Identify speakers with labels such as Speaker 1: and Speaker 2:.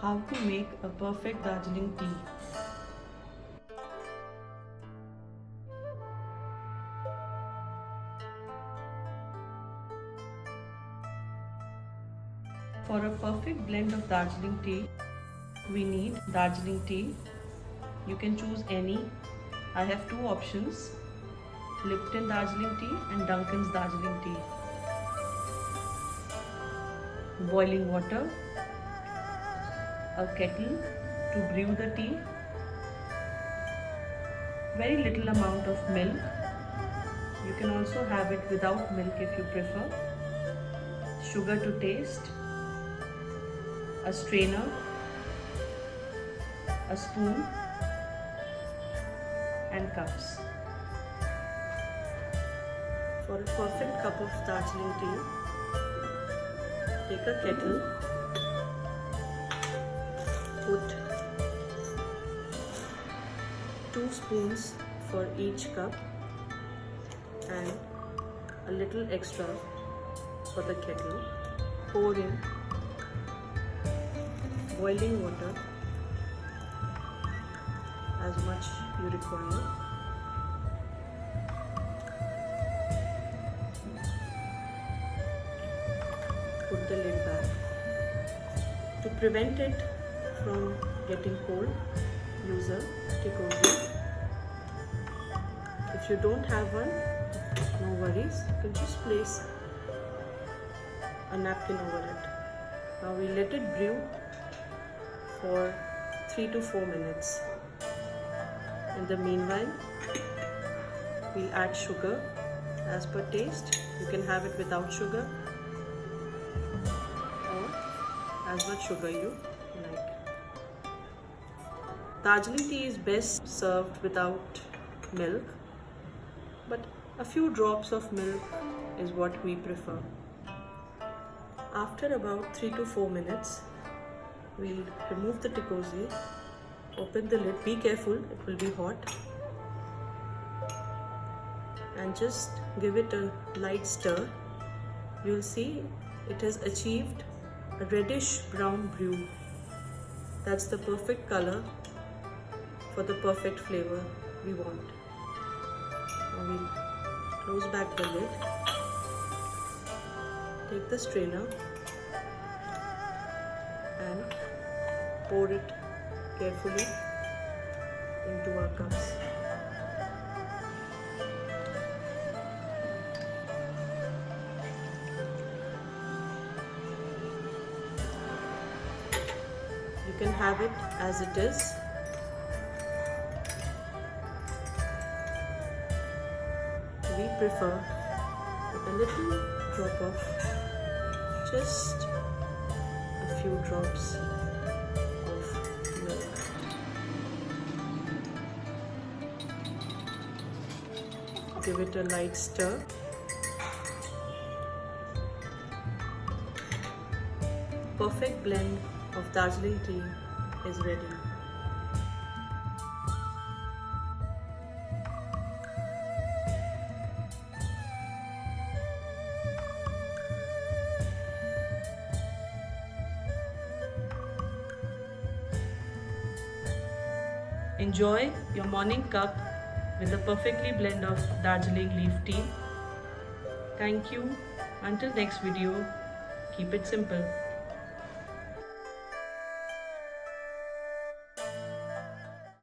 Speaker 1: How to make a perfect Darjeeling tea. For a perfect blend of Darjeeling tea, we need Darjeeling tea. You can choose any. I have two options, Lipton Darjeeling tea and Dunkin's Darjeeling tea. Boiling water, a kettle to brew the tea, very little amount of milk. You can also have it without milk if you prefer. Sugar to taste, a strainer, a spoon and cups. For a perfect cup of Darjeeling tea, take a kettle, put 2 spoons for each cup and a little extra for the kettle. Pour in boiling water as much you require. Put the lid back. To prevent it from getting cold, use a tikoli. If you don't have one, no worries, you can just place a napkin over it. Now we let it brew for 3 to 4 minutes. In the meanwhile, we'll add sugar as per taste. You can have it without sugar or as much sugar you like. Darjeeling tea is best served without milk, but a few drops of milk is what we prefer. After about 3 to 4 minutes, we'll remove the tikoli, open the lid, be careful, it will be hot, and just give it a light stir. You'll see it has achieved a reddish brown brew. That's the perfect color for the perfect flavor we want. Now we'll close back the lid, take the strainer and pour it carefully into our cups. You can have it as it is. We prefer with a little drop of, just a few drops of milk. Give it a light stir. Perfect blend of Darjeeling tea is ready. Enjoy your morning cup with a perfectly blend of Darjeeling leaf tea. Thank you. Until next video, keep it simple.